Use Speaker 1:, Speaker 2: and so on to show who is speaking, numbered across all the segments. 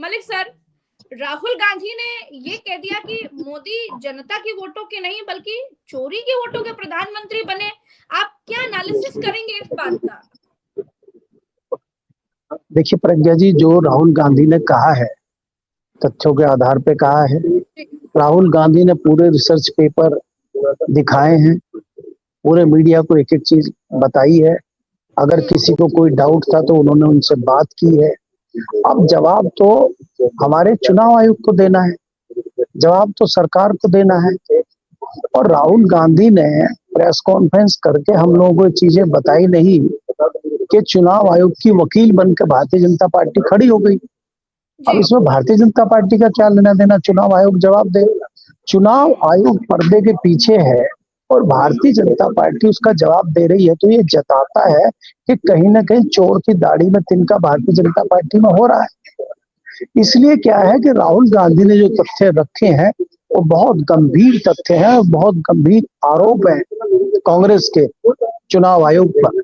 Speaker 1: Malik sir, Rahul Gandhi ने ये कह दिया कि मोदी जनता की वोटों के नहीं बल्कि चोरी के वोटों के प्रधानमंत्री बने। आप क्या एनालिसिस करेंगे इस बात का?
Speaker 2: देखिए प्रज्ञा जी, जो राहुल गांधी ने कहा है, तथ्यों के आधार पे कहा है। राहुल गांधी ने पूरे रिसर्च पेपर दिखाए हैं, पूरे मीडिया को एक एक चीज बताई है। अगर किसी को कोई डाउट था तो उन्होंने उनसे बात की है। अब जवाब तो हमारे चुनाव आयोग को देना है, जवाब तो सरकार को देना है। और राहुल गांधी ने प्रेस कॉन्फ्रेंस करके हम लोगों को चीजें बताई नहीं कि चुनाव आयोग की वकील बनकर भारतीय जनता पार्टी खड़ी हो गई। अब इसमें भारतीय जनता पार्टी का क्या लेना देना? चुनाव आयोग जवाब दे। चुनाव आयोग पर्दे के पीछे है और भारतीय जनता पार्टी उसका जवाब दे रही है, तो ये जताता है कि कहीं ना कहीं चोर की दाढ़ी में तिनका भारतीय जनता पार्टी में हो रहा है। इसलिए क्या है कि राहुल गांधी ने जो तथ्य रखे हैं वो बहुत गंभीर तथ्य हैं, बहुत गंभीर आरोप है कांग्रेस के चुनाव आयोग पर।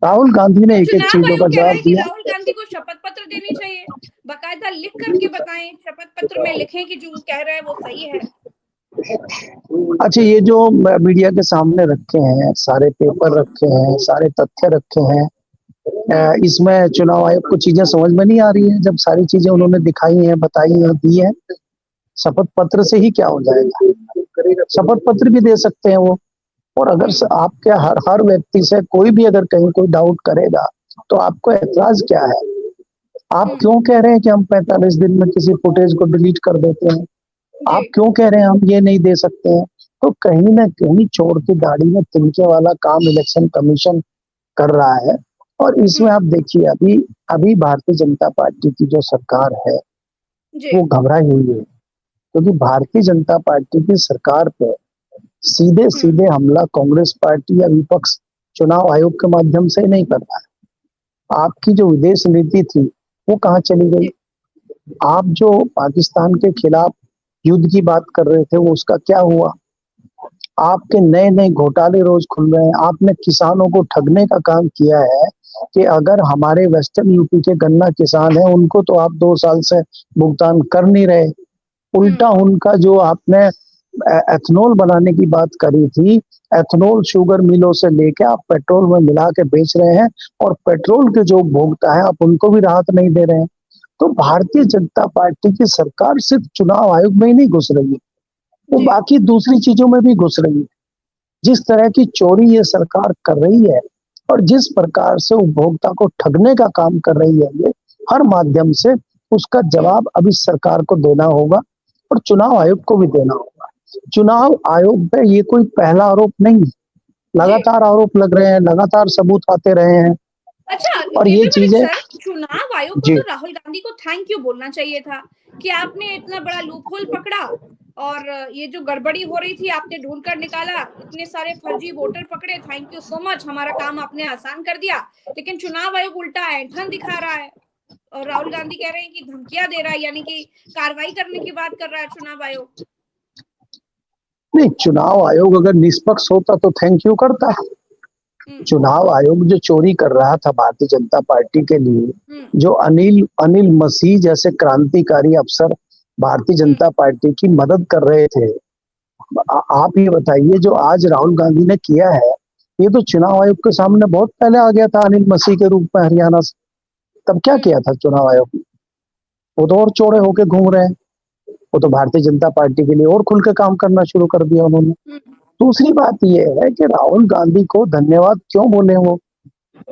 Speaker 2: राहुल गांधी ने एक एक
Speaker 1: चुनाव
Speaker 2: चीजों का
Speaker 1: आयोग कह रहा
Speaker 2: जवाब
Speaker 1: है कि
Speaker 2: दिया।
Speaker 1: राहुल गांधी को शपथ पत्र देनी चाहिए, बाकायदा लिख करके बताएं, शपथ पत्र में लिखें कि जो कह रहे हैं वो सही है।
Speaker 2: अच्छा, ये जो मीडिया के सामने रखे हैं, सारे पेपर रखे हैं, सारे तथ्य रखे हैं, इसमें चुनाव आयोग को चीजें समझ में नहीं आ रही है। जब सारी चीजें उन्होंने दिखाई हैं, बताई हैं, दी है, शपथ पत्र से ही क्या हो जाएगा? शपथ पत्र भी दे सकते हैं वो। और अगर आपके हर हर व्यक्ति से कोई भी अगर कहीं कोई डाउट करेगा तो आपको एतराज क्या है? आप क्यों कह रहे हैं कि हम 45 दिन में किसी फुटेज को डिलीट कर देते हैं? आप क्यों कह रहे हैं हम ये नहीं दे सकते हैं? तो कहीं ना कहीं चोर की दाढ़ी में तिनके वाला काम इलेक्शन कमीशन कर रहा है। और इसमें आप देखिए, अभी अभी भारतीय जनता पार्टी की जो सरकार है वो घबराई हुई है, क्योंकि भारतीय जनता पार्टी की सरकार पे सीधे सीधे हमला कांग्रेस पार्टी या विपक्ष चुनाव आयोग के माध्यम से नहीं कर रहा है। आपकी जो विदेश नीति थी वो कहाँ चली गई? आप जो पाकिस्तान के खिलाफ युद्ध की बात कर रहे थे वो उसका क्या हुआ? आपके नए नए घोटाले रोज खुल रहे हैं। आपने किसानों को ठगने का काम किया है कि अगर हमारे वेस्टर्न यूपी के गन्ना किसान हैं उनको तो आप 2 साल से भुगतान कर नहीं रहे। उल्टा उनका जो आपने एथनॉल बनाने की बात करी थी, एथनॉल शुगर मिलों से लेके आप पेट्रोल में मिला के बेच रहे हैं और पेट्रोल के जो उपभोक्ता है आप उनको भी राहत नहीं दे रहे हैं। तो भारतीय जनता पार्टी की सरकार सिर्फ चुनाव आयोग में ही नहीं घुस रही है, वो बाकी दूसरी चीजों में भी घुस रही है। जिस तरह की चोरी ये सरकार कर रही है और जिस प्रकार से उपभोक्ता को ठगने का काम कर रही है ये हर माध्यम से, उसका जवाब अभी सरकार को देना होगा और चुनाव आयोग को भी देना होगा। चुनाव आयोग पे ये कोई पहला आरोप नहीं है, लगातार आरोप लग रहे हैं, लगातार सबूत आते रहे हैं।
Speaker 1: अच्छा,
Speaker 2: और
Speaker 1: ये
Speaker 2: ये
Speaker 1: भी मलिक
Speaker 2: चीजें
Speaker 1: सर, चुनाव आयोग को तो राहुल गांधी को थैंक यू बोलना चाहिए था कि आपने इतना बड़ा लूप होल पकड़ा और ये जो गड़बड़ी हो रही थी आपने ढूंढ कर निकाला, इतने सारे फर्जी वोटर पकड़े, थैंक यू सो मच, हमारा काम आपने आसान कर दिया। लेकिन चुनाव आयोग उल्टा ऐंठन दिखा रहा है और राहुल गांधी कह रहे हैं कि धमकियां दे रहा है, यानी कि कार्रवाई करने की बात कर रहा है चुनाव आयोग।
Speaker 2: नहीं, चुनाव आयोग अगर निष्पक्ष होता तो थैंक यू करता। चुनाव आयोग जो चोरी कर रहा था भारतीय जनता पार्टी के लिए, जो अनिल अनिल मसीह जैसे क्रांतिकारी अफसर भारतीय जनता पार्टी की मदद कर रहे थे, आप ये बताइए जो आज राहुल गांधी ने किया है ये तो चुनाव आयोग के सामने बहुत पहले आ गया था अनिल मसीह के रूप में हरियाणा से। तब क्या किया था चुनाव आयोग ने? वो तो और चौड़े होके घूम रहे हैं। वो तो भारतीय जनता पार्टी के लिए और खुल के काम करना शुरू कर दिया उन्होंने। दूसरी बात यह है कि राहुल गांधी को धन्यवाद क्यों बोले वो?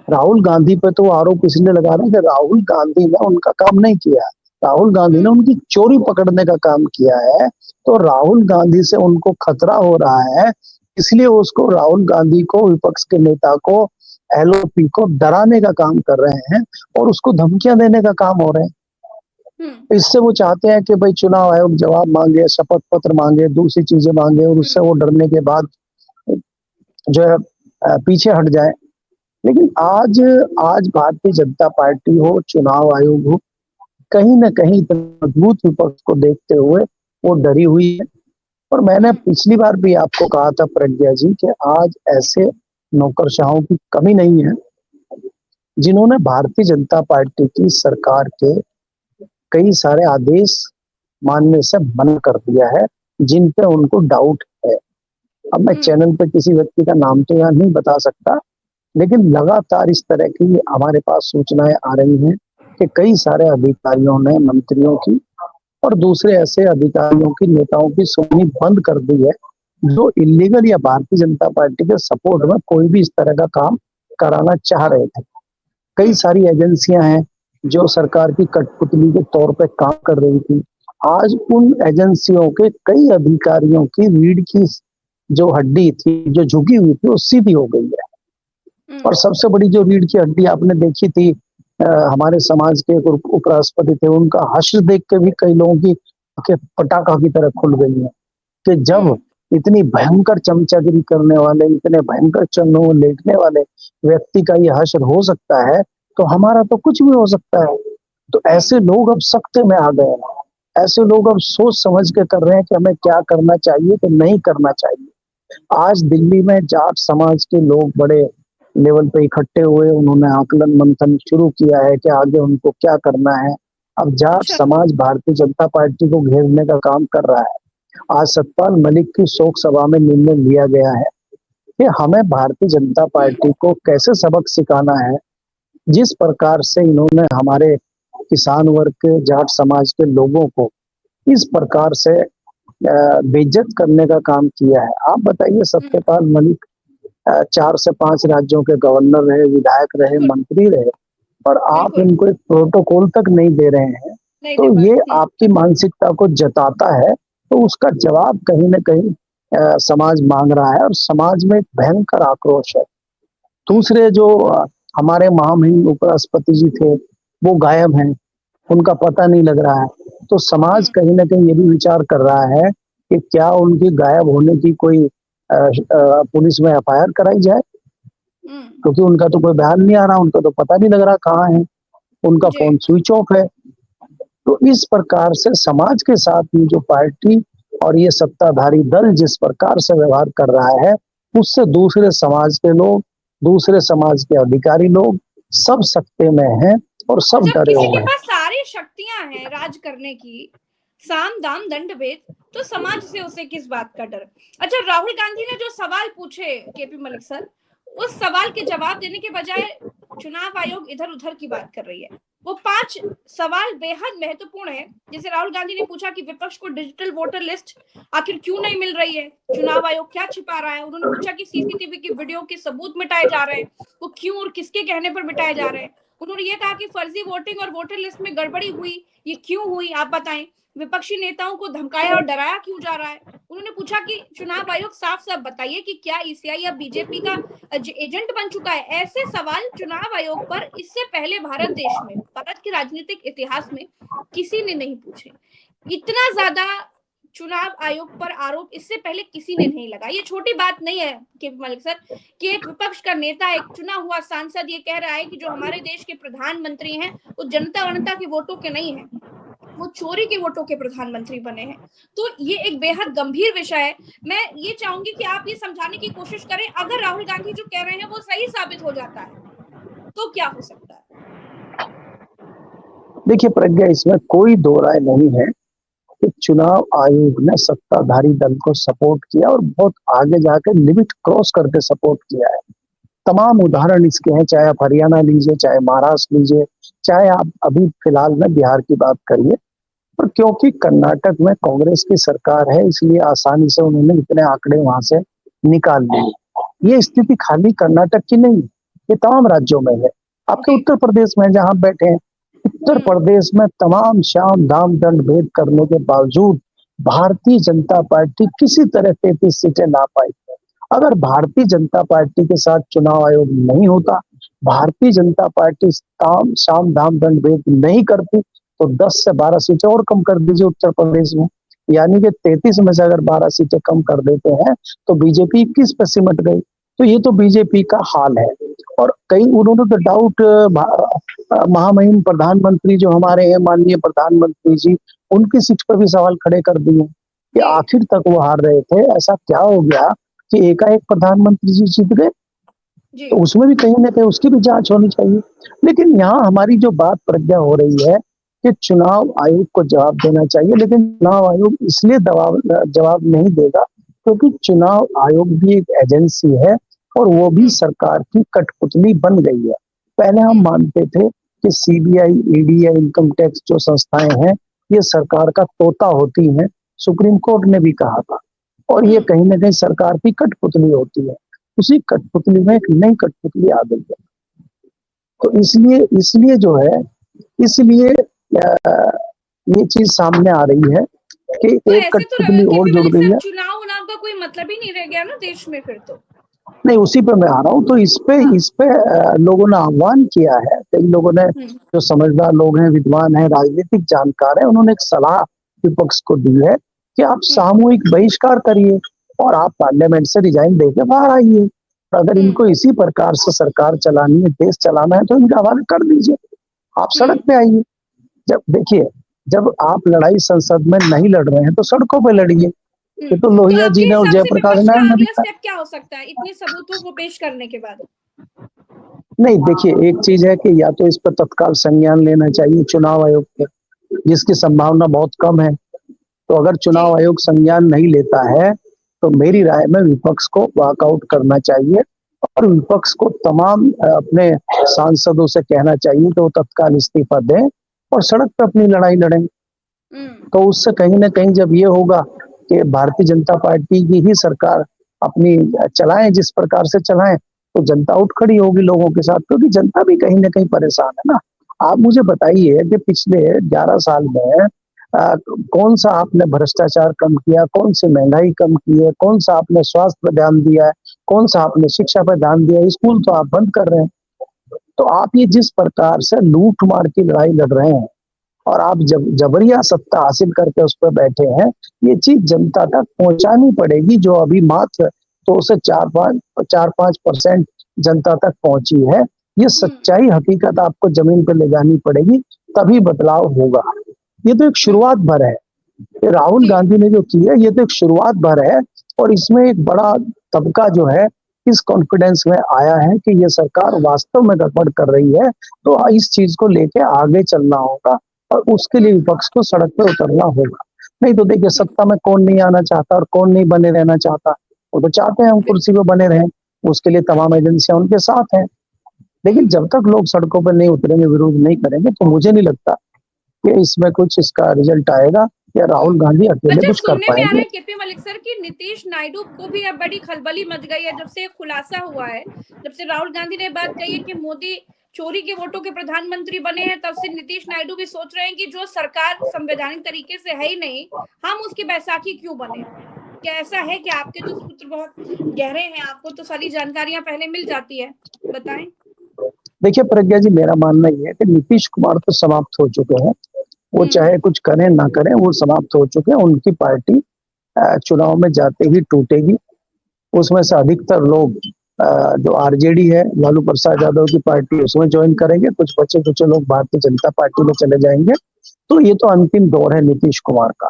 Speaker 2: राहुल गांधी पे तो आरोप इसलिए लगा रहे हैं कि राहुल गांधी ने उनका काम नहीं किया, राहुल गांधी ने उनकी चोरी पकड़ने का काम किया है। तो राहुल गांधी से उनको खतरा हो रहा है, इसलिए उसको राहुल गांधी को, विपक्ष के नेता को, एलओपी को डराने का काम कर रहे हैं और उसको धमकियां देने का काम हो रहे हैं। इससे वो चाहते हैं कि भाई चुनाव आयोग जवाब मांगे, शपथ पत्र मांगे, दूसरी चीजें मांगे और उससे वो डरने के बाद जो है पीछे हट जाए। लेकिन आज आज भारतीय जनता पार्टी हो, चुनाव आयोग हो, कहीं न कहीं मजबूत विपक्ष को देखते हुए वो डरी हुई है। और मैंने पिछली बार भी आपको कहा था प्रज्ञा जी कि आज ऐसे नौकरशाहों की कमी नहीं है जिन्होंने भारतीय जनता पार्टी की सरकार के कई सारे आदेश मानने से मना कर दिया है जिन पे उनको डाउट है। अब मैं चैनल पे किसी व्यक्ति का नाम तो यहाँ नहीं बता सकता, लेकिन लगातार इस तरह की हमारे पास सूचनाएं आ रही हैं कि कई सारे अधिकारियों ने मंत्रियों की और दूसरे ऐसे अधिकारियों की, नेताओं की सुननी बंद कर दी है जो इलीगल या भारतीय जनता पार्टी के सपोर्ट में कोई भी इस तरह का काम कराना चाह रहे थे। कई सारी एजेंसियां हैं जो सरकार की कठपुतली के तौर पे काम कर रही थी। आज उन एजेंसियों के कई अधिकारियों की रीढ़ की जो हड्डी थी, जो झुकी हुई थी, वो सीधी हो गई है। और सबसे बड़ी जो रीढ़ की हड्डी आपने देखी थी, हमारे समाज के उपराष्ट्रपति थे, उनका हश्र देख के भी कई लोगों की आंखें पटाखा की तरह खुल गई हैं कि जब इतनी भयंकर चमचागिरी करने वाले, इतने भयंकर चरणों में लेटने वाले व्यक्ति का ये हश्र हो सकता है, तो हमारा तो कुछ भी हो सकता है। तो ऐसे लोग अब सख्ते में आ गए हैं। ऐसे लोग अब सोच समझ के कर रहे हैं कि हमें क्या करना चाहिए, कि नहीं करना चाहिए। आज दिल्ली में जाट समाज के लोग बड़े लेवल पे इकट्ठे हुए, उन्होंने आकलन मंथन शुरू किया है कि आगे उनको क्या करना है। अब जाट समाज भारतीय जनता पार्टी को घेरने का काम कर रहा है। आज सतपाल मलिक की शोक सभा में निर्णय लिया गया है कि हमें भारतीय जनता पार्टी को कैसे सबक सिखाना है। जिस प्रकार से इन्होंने हमारे किसान वर्ग के, जाट समाज के लोगों को इस प्रकार से बेइज्जत करने का काम किया है। आप बताइए, सत्यपाल मलिक 4 से 5 राज्यों के गवर्नर रहे, विधायक रहे, मंत्री रहे, और आप इनको एक प्रोटोकॉल तक नहीं दे रहे हैं, तो ये आपकी मानसिकता को जताता है। तो उसका जवाब कहीं ना कहीं समाज मांग रहा है और समाज में एक भयंकर आक्रोश है। दूसरे जो हमारे महामहिम उपराष्ट्रपति जी थे, वो गायब हैं, उनका पता नहीं लग रहा है। तो समाज कहीं ना कहीं ये भी विचार कर रहा है कि क्या उनकी गायब होने की कोई पुलिस में एफआईआर कराई जाए, क्योंकि उनका तो कोई बयान नहीं आ रहा, उनका तो पता नहीं लग रहा कहाँ है, उनका फोन स्विच ऑफ है। तो इस प्रकार से समाज के साथ में जो पार्टी और ये सत्ताधारी दल जिस प्रकार से व्यवहार कर रहा है, उससे दूसरे समाज के लोग, दूसरे समाज के अधिकारी लोग सब सकते में हैं और सब डरे हुए हैं।
Speaker 1: किसी के पास सारी शक्तियां हैं राज करने की, साम दाम दंड भेद, तो समाज से उसे किस बात का डर। अच्छा, राहुल गांधी ने जो सवाल पूछे केपी मलिक सर, उस सवाल के जवाब देने के बजाय चुनाव आयोग इधर उधर की बात कर रही है। वो 5 सवाल बेहद महत्वपूर्ण है। जैसे राहुल गांधी ने पूछा कि विपक्ष को डिजिटल वोटर लिस्ट आखिर क्यों नहीं मिल रही है, चुनाव आयोग क्या छिपा रहा है। उन्होंने पूछा कि सीसीटीवी की वीडियो के सबूत मिटाए जा रहे हैं, वो क्यों और किसके कहने पर मिटाए जा रहे हैं। उन्होंने ये कहा कि फर्जी वोटिंग और वोटर लिस्ट में गड़बड़ी हुई, ये क्यों हुई आप बताएं। विपक्षी नेताओं को धमकाया और डराया क्यों जा रहा है। उन्होंने पूछा कि चुनाव आयोग साफ साफ बताइए कि क्या ईसीआई या बीजेपी का एजेंट बन चुका है। ऐसे सवाल चुनाव आयोग पर इससे पहले भारत देश में, भारत के राजनीतिक इतिहास में किसी ने नहीं पूछे। इतना ज्यादा चुनाव आयोग पर आरोप इससे पहले किसी ने नहीं लगा। ये छोटी बात नहीं है केपी मलिक सर कि एक विपक्ष का नेता, एक चुना हुआ सांसद ये कह रहा है कि जो हमारे देश के प्रधानमंत्री हैं वो जनता वनता के वोटों के नहीं है, वो चोरी के वोटों के प्रधानमंत्री बने हैं। तो ये एक बेहद गंभीर विषय है। मैं ये चाहूंगी कि आप ये समझाने की कोशिश करें, अगर राहुल गांधी जो कह रहे हैं वो सही साबित हो जाता है तो क्या हो सकता है।
Speaker 2: देखिए प्रज्ञा, इसमें कोई दो राय नहीं है कि चुनाव आयोग ने सत्ताधारी दल को सपोर्ट किया और बहुत आगे जाकर लिमिट क्रॉस करके सपोर्ट किया है। तमाम उदाहरण इसके हैं, चाहे आप हरियाणा लीजिए, चाहे महाराष्ट्र लीजिए, चाहे आप अभी फिलहाल में बिहार की बात करिए। पर क्योंकि कर्नाटक में कांग्रेस की सरकार है, इसलिए आसानी से उन्होंने इतने आंकड़े वहां से निकाल लिए। ये स्थिति खाली कर्नाटक की नहीं, ये तमाम राज्यों में है। आपके उत्तर प्रदेश में जहां बैठे हैं, उत्तर प्रदेश में तमाम शाम दाम दंड भेद करने के बावजूद भारतीय जनता पार्टी किसी तरह 33 सीटें ला पाई। अगर भारतीय जनता पार्टी के साथ चुनाव आयोग नहीं होता, भारतीय जनता पार्टी शाम दाम दंड भेद नहीं करती, तो 10 से 12 सीटें और कम कर दीजिए उत्तर प्रदेश में, यानी कि 33 में से अगर 12 सीटें कम कर देते हैं तो बीजेपी 21 पे सिमट गई। तो ये तो बीजेपी का हाल है। और कई उन्होंने तो डाउट, महामहिम प्रधानमंत्री जो हमारे हैं, माननीय प्रधानमंत्री जी, उनकी सीट पर भी सवाल खड़े कर दिए कि आखिर तक वो हार रहे थे, ऐसा क्या हो गया कि एकाएक प्रधानमंत्री जी जीत गए। तो उसमें भी कहीं ना कहीं उसकी भी जांच होनी चाहिए। लेकिन यहाँ हमारी जो बात प्रज्ञा हो रही है कि चुनाव आयोग को जवाब देना चाहिए, लेकिन चुनाव आयोग इसलिए जवाब नहीं देगा क्योंकि चुनाव आयोग भी एक एजेंसी है और वो भी सरकार की कठपुतली बन गई है। पहले हम मानते थे कि सीबीआई, ईडी या इनकम टैक्स जो संस्थाएं हैं ये सरकार का तोता होती हैं, सुप्रीम कोर्ट ने भी कहा था, और ये कहीं ना कहीं सरकार की कठपुतली होती है। उसी कठपुतली में एक नई कठपुतली आ गई है। तो इसलिए इसलिए जो है, इसलिए ये चीज सामने आ रही है कि
Speaker 1: तो
Speaker 2: एक
Speaker 1: ऐसे तो
Speaker 2: कठपुतली और
Speaker 1: केपी
Speaker 2: जुड़
Speaker 1: मलिक
Speaker 2: गई
Speaker 1: साहब,
Speaker 2: है।
Speaker 1: चुनाव उनाव का कोई मतलब ही नहीं रह गया ना देश में फिर तो।
Speaker 2: नहीं, उसी पे मैं आ रहा हूँ। तो इस पे लोगों ने आह्वान किया है, कई लोगों ने, जो समझदार लोग हैं, विद्वान हैं, राजनीतिक जानकार हैं, उन्होंने एक सलाह विपक्ष को दी है कि आप सामूहिक बहिष्कार करिए और आप पार्लियामेंट से रिजाइन देके बाहर आइए। अगर इनको इसी प्रकार से सरकार चलानी है, देश चलाना है, तो इनका हवाले कर दीजिए, आप सड़क पे आइए। जब देखिए, जब आप लड़ाई संसद में नहीं लड़ रहे हैं तो सड़कों पे लड़िए। ये तो
Speaker 1: तो
Speaker 2: लोहिया
Speaker 1: आपके
Speaker 2: जी ने और
Speaker 1: हिसाब से
Speaker 2: जयप्रकाश
Speaker 1: विपक्ष का
Speaker 2: नारायण ने भी
Speaker 1: अगला
Speaker 2: कहा।
Speaker 1: स्टेप क्या हो सकता है इतने सबूतों को पेश करने के बाद?
Speaker 2: नहीं, देखिए, एक चीज है कि या तो इस पर तत्काल संज्ञान लेना चाहिए चुनाव आयोग को, जिसकी संभावना बहुत कम है। तो अगर चुनाव आयोग संज्ञान नहीं लेता है तो मेरी राय में विपक्ष को वॉकआउट करना चाहिए और विपक्ष को तमाम अपने सांसदों से कहना चाहिए कि वो तत्काल इस्तीफा दें और सड़क पर अपनी लड़ाई लड़ें। तो उससे कहीं ना कहीं जब ये होगा कि भारतीय जनता पार्टी की ही सरकार अपनी चलाएं, जिस प्रकार से चलाएं, तो जनता उठ खड़ी होगी लोगों के साथ, क्योंकि जनता भी कहीं ना कहीं परेशान है ना। आप मुझे बताइए कि पिछले 11 साल में कौन सा आपने भ्रष्टाचार कम किया, कौन सी महंगाई कम की है, कौन सा आपने स्वास्थ्य पर ध्यान दिया है, कौन सा आपने शिक्षा पर ध्यान दिया है? स्कूल तो आप बंद कर रहे हैं। तो आप ये जिस प्रकार से लूट मार की लड़ाई लड़ रहे हैं और आप जबरिया सत्ता हासिल करके उस पर बैठे हैं, ये चीज जनता तक पहुंचानी पड़ेगी, जो अभी मात्र 2 से 4-5% जनता तक पहुंची है। ये सच्चाई, हकीकत आपको जमीन पर ले जानी पड़ेगी, तभी बदलाव होगा। ये तो एक शुरुआत भर है, ये राहुल गांधी ने जो किया ये तो एक शुरुआत भर है, और इसमें एक बड़ा तबका जो है इस कॉन्फिडेंस में आया है कि ये सरकार वास्तव में गड़बड़ कर रही है। तो इस चीज को लेके आगे चलना होगा और उसके लिए विपक्ष को सड़क पर उतरना होगा। नहीं तो देखिए, सत्ता में कौन नहीं आना चाहता और कौन नहीं बने रहना चाहता। वो तो चाहते हैं हम कुर्सी पे बने रहें, उसके लिए तमाम एजेंसियां उनके साथ हैं। लेकिन जब तक लोग सड़कों पर नहीं उतरेंगे, विरोध नहीं करेंगे, तो मुझे नहीं लगता कि इसमें कुछ इसका रिजल्ट आएगा या राहुल गांधी अकेले
Speaker 1: अच्छा,
Speaker 2: कुछ कर
Speaker 1: सुनने में आ रहा
Speaker 2: पाएंगे।
Speaker 1: है केपी मलिक सर की नीतीश नायडू को भी अब बड़ी खलबली मच गई है जब से खुलासा हुआ है, जब से राहुल गांधी ने बात कही है कि मोदी चोरी के वोटों के प्रधानमंत्री बने हैं, तब से नीतीश नायडू भी सोच रहे हैं कि जो सरकार संवैधानिक तरीके से है ही नहीं, हम उसकी बैसाखी क्यों बने। क्या ऐसा है कि आपके तो सूत्र बहुत गहरे हैं, आपको तो सारी जानकारियां पहले मिल जाती है, बताएं।
Speaker 2: देखिए प्रज्ञा जी, मेरा मानना ये है कि नीतीश कुमार तो समाप्त हो चुके हैं। वो चाहे कुछ करें ना करें, वो समाप्त हो चुके हैं। उनकी पार्टी चुनाव में जाते ही टूटेगी। उसमें से अधिकतर लोग जो आरजेडी है, लालू प्रसाद यादव की पार्टी, उसमें ज्वाइन करेंगे। कुछ बच्चे कुछ लोग भारतीय जनता पार्टी में चले जाएंगे। तो ये तो अंतिम दौर है नीतीश कुमार का।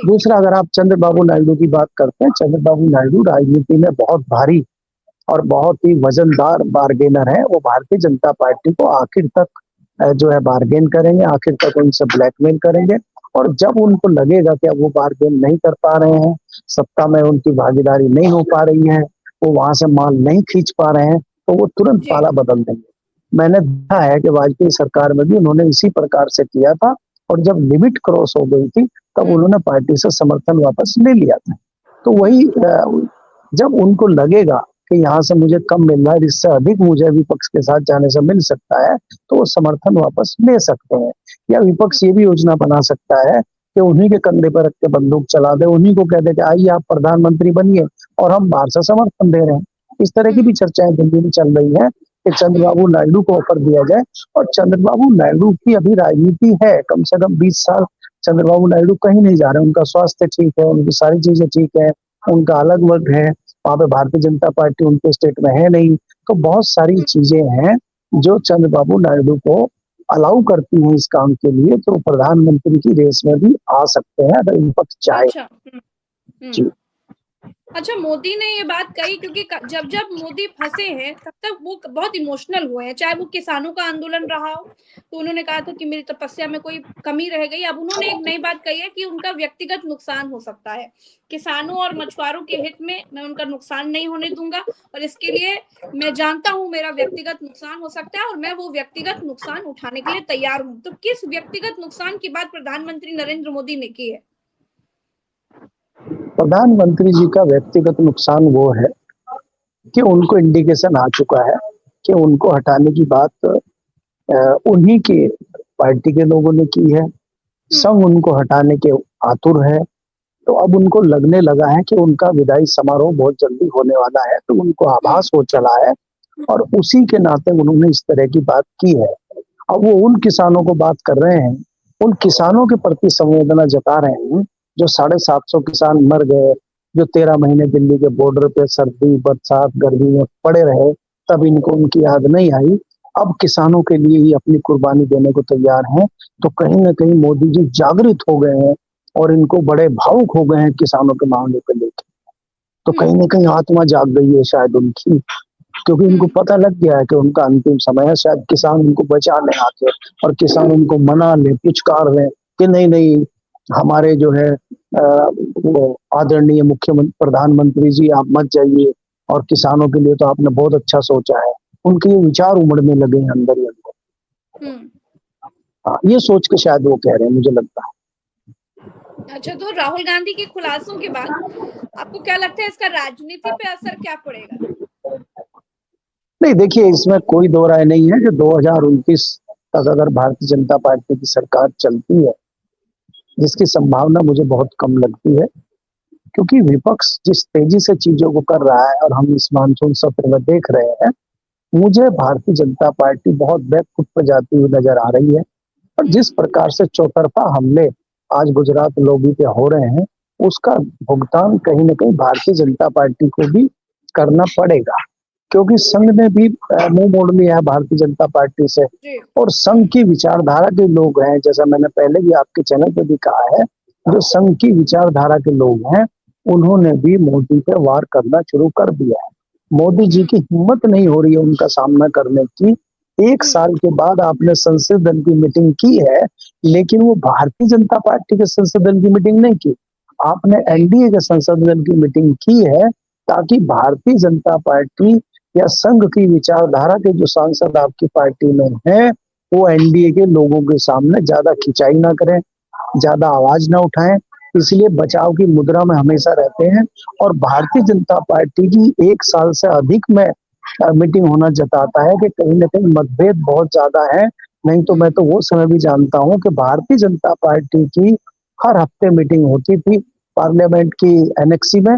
Speaker 2: दूसरा, अगर आप चंद्रबाबू नायडू की बात करते हैं, चंद्रबाबू नायडू राजनीति में बहुत भारी और बहुत ही वजनदार बार्गेनर है। वो भारतीय जनता पार्टी को आखिर तक जो है बार्गेन करेंगे, आखिर तक उनसे ब्लैकमेल करेंगे, और जब उनको लगेगा कि अब वो बार्गेन नहीं कर पा रहे हैं, सत्ता में उनकी भागीदारी नहीं हो पा रही है, वो वहां से माल नहीं खींच पा रहे हैं, तो वो तुरंत पाला बदल देंगे। मैंने देखा है कि वाजपेयी सरकार में भी उन्होंने इसी प्रकार से किया था, और जब लिमिट क्रॉस हो गई थी तब उन्होंने पार्टी से समर्थन वापस ले लिया था। तो वही जब उनको लगेगा कि यहाँ से मुझे कम मिल रहा है, इससे अधिक मुझे विपक्ष के साथ जाने से मिल सकता है, तो वो समर्थन वापस ले सकते हैं। या विपक्ष ये भी योजना बना सकता है कि उन्हीं के कंधे पर रख के बंदूक चला दे, उन्हीं को कह दे कि आइए आप प्रधानमंत्री बनिए और हम बाहर से समर्थन दे रहे हैं। इस तरह की भी चर्चाएं दिल्ली में चल रही है कि चंद्रबाबू नायडू को ऑफर दिया जाए। और चंद्रबाबु नायडू की अभी राजनीति है, कम से कम 20 साल चंद्रबाबू नायडू कहीं नहीं जा रहे। उनका स्वास्थ्य ठीक है, उनकी सारी चीजें ठीक है, उनका अलग वर्ग है, वहां पे भारतीय जनता पार्टी उनके स्टेट में है नहीं। तो बहुत सारी चीजें हैं जो चंद्रबाबू नायडू को अलाउ करती हैं इस काम के लिए, तो प्रधानमंत्री की रेस में भी आ सकते हैं अगर विपक्ष चाहे।
Speaker 1: अच्छा।
Speaker 2: जी।
Speaker 1: अच्छा, मोदी ने ये बात कही क्योंकि जब जब मोदी फंसे हैं तब तक वो बहुत इमोशनल हुए हैं, चाहे वो किसानों का आंदोलन रहा हो तो उन्होंने कहा था कि मेरी तपस्या में कोई कमी रह गई। अब उन्होंने एक नई बात कही है कि उनका व्यक्तिगत नुकसान हो सकता है, किसानों और मछुआरों के हित में मैं उनका नुकसान नहीं होने दूंगा, और इसके लिए मैं जानता हूं मेरा व्यक्तिगत नुकसान हो सकता है और मैं वो व्यक्तिगत नुकसान उठाने के लिए तैयार हूं। तो किस व्यक्तिगत नुकसान की बात प्रधानमंत्री नरेंद्र मोदी ने की है?
Speaker 2: प्रधानमंत्री जी का व्यक्तिगत नुकसान वो है कि उनको इंडिकेशन आ चुका है कि उनको हटाने की बात उन्हीं के पार्टी के लोगों ने की है। संघ उनको हटाने के आतुर है। तो अब उनको लगने लगा है कि उनका विदाई समारोह बहुत जल्दी होने वाला है, तो उनको आभास हो चला है और उसी के नाते उन्होंने इस तरह की बात की है। अब वो उन किसानों को बात कर रहे हैं, उन किसानों के प्रति संवेदना जता रहे हैं जो 750 किसान मर गए, जो 13 महीने दिल्ली के बॉर्डर पे सर्दी बरसात गर्मी में पड़े रहे, तब इनको उनकी याद नहीं आई। अब किसानों के लिए ही अपनी कुर्बानी देने को तैयार हैं। तो कहीं ना कहीं मोदी जी जागृत हो गए हैं और इनको बड़े भावुक हो गए हैं किसानों के मामले को लेकर। तो कहीं ना कहीं आत्मा जाग गई है शायद उनकी, क्योंकि उनको पता लग गया है कि उनका अंतिम समय है। शायद किसान उनको बचा ले आके और किसान उनको मना ले, पुचकार ले कि नहीं नहीं, हमारे जो है वो आदरणीय मुख्यमंत्री प्रधानमंत्री जी आप मत जाइए, और किसानों के लिए तो आपने बहुत अच्छा सोचा है। उनके ये विचार उमड़ने लगे हैं अंदर ही अंदर।
Speaker 1: हम्म।
Speaker 2: हाँ, ये सोच के शायद वो कह रहे हैं, मुझे लगता है।
Speaker 1: अच्छा, तो राहुल गांधी के खुलासों के बाद आपको क्या लगता है इसका राजनीति पे असर क्या पड़ेगा?
Speaker 2: नहीं देखिए, इसमें कोई दो राय नहीं है कि 2029 तक अगर भारतीय जनता पार्टी की सरकार चलती है, जिसकी संभावना मुझे बहुत कम लगती है, क्योंकि विपक्ष जिस तेजी से चीजों को कर रहा है और हम इस मानसून सत्र में देख रहे हैं, मुझे भारतीय जनता पार्टी बहुत बैकफुट पर जाती हुई नजर आ रही है। और जिस प्रकार से चौतरफा हमले आज गुजरात लोधी पे हो रहे हैं, उसका भुगतान कहीं ना कहीं भारतीय जनता पार्टी को भी करना पड़ेगा, क्योंकि संघ ने भी मुंह मोड़ लिया है भारतीय जनता पार्टी से।
Speaker 1: जी।
Speaker 2: और संघ की विचारधारा के लोग हैं, जैसा मैंने पहले भी आपके चैनल पे भी कहा है, जो संघ की विचारधारा के लोग हैं उन्होंने भी मोदी पे वार करना शुरू कर दिया है। मोदी जी की हिम्मत नहीं हो रही है उनका सामना करने की। 1 साल के बाद आपने संसद दल की मीटिंग की है, लेकिन वो भारतीय जनता पार्टी के संसद दल की मीटिंग नहीं की, आपने एनडीए के संसद दल की मीटिंग की है, ताकि भारतीय जनता पार्टी या संघ की विचारधारा के जो सांसद आपकी पार्टी में हैं, वो एनडीए के लोगों के सामने ज्यादा खिंचाई ना करें, ज्यादा आवाज ना उठाएं। इसलिए बचाव की मुद्रा में हमेशा रहते हैं। और भारतीय जनता पार्टी की 1 साल से अधिक में मीटिंग होना जताता है कि कहीं ना कहीं मतभेद बहुत ज्यादा है। नहीं तो मैं तो वो समय भी जानता हूं कि भारतीय जनता पार्टी की हर हफ्ते मीटिंग होती थी पार्लियामेंट की एनेक्सी में,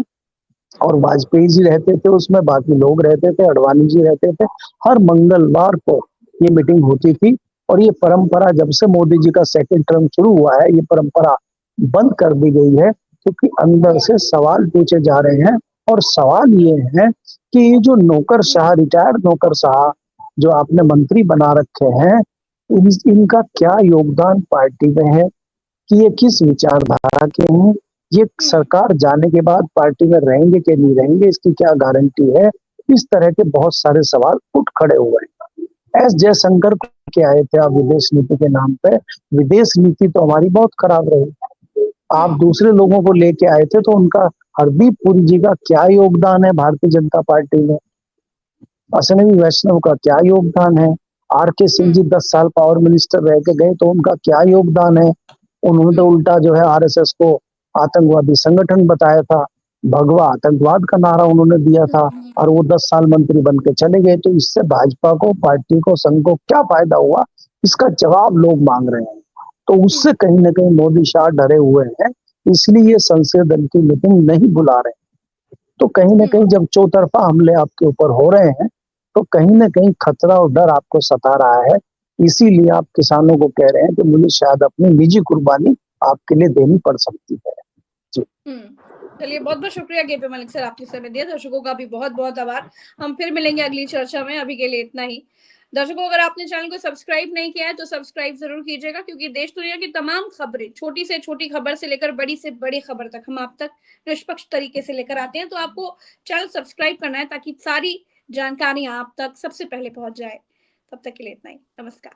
Speaker 2: और वाजपेयी जी रहते थे उसमें, बाकी लोग रहते थे, अडवाणी जी रहते थे। हर मंगलवार को ये मीटिंग होती थी। और ये परंपरा जब से मोदी जी का सेकंड टर्म शुरू हुआ है, ये परंपरा बंद कर दी गई है, क्योंकि अंदर से सवाल पूछे जा रहे हैं। और सवाल ये है कि ये जो नौकरशाह, रिटायर्ड नौकरशाह जो आपने मंत्री बना रखे हैं, इनका क्या योगदान पार्टी में है, कि ये किस विचारधारा के हैं, ये सरकार जाने के बाद पार्टी में रहेंगे कि नहीं रहेंगे, इसकी क्या गारंटी है। इस तरह के बहुत सारे सवाल उठ खड़े हुए हैं। एस जयशंकर को के आए थे आप विदेश नीति के नाम पे। विदेश नीति तो हमारी बहुत खराब रही। आप दूसरे लोगों को लेके आए थे, तो उनका हरदीप पुरी जी का क्या योगदान है भारतीय जनता पार्टी में, अश्विनी वैष्णव का क्या योगदान है, आर के सिंह जी 10 साल पावर मिनिस्टर रह के गए, तो उनका क्या योगदान है। उन्होंने तो उल्टा जो है आरएसएस को आतंकवादी संगठन बताया था, भगवा आतंकवाद का नारा उन्होंने दिया था, और वो 10 साल मंत्री बन के चले गए। तो इससे भाजपा को, पार्टी को, संघ को क्या फायदा हुआ, इसका जवाब लोग मांग रहे हैं। तो उससे कहीं ना कहीं मोदी शाह डरे हुए हैं, इसलिए ये संसदीय दल की मीटिंग नहीं बुला रहे हैं। तो कहीं ना कहीं जब चौतरफा हमले आपके ऊपर हो रहे हैं, तो कहीं ना कहीं खतरा और डर आपको सता रहा है। इसीलिए आप किसानों को कह रहे हैं कि मुझे शायद अपनी निजी कुर्बानी आपके लिए देनी पड़ सकती है। जी।
Speaker 1: चलिए, बहुत बहुत शुक्रिया केपी मलिक सर, आपने समय दिया। दर्शकों का भी बहुत बहुत आभार। हम फिर मिलेंगे अगली चर्चा में, अभी के लिए इतना ही। दर्शकों, अगर आपने चैनल को सब्सक्राइब नहीं किया है तो सब्सक्राइब जरूर कीजिएगा, क्योंकि देश दुनिया की तमाम खबरें, छोटी से छोटी खबर से लेकर बड़ी से बड़ी खबर तक, हम आप तक निष्पक्ष तरीके से लेकर आते हैं। तो आपको चैनल सब्सक्राइब करना है ताकि सारी जानकारी आप तक सबसे पहले पहुंच जाए। तब तक के लिए इतना ही, नमस्कार।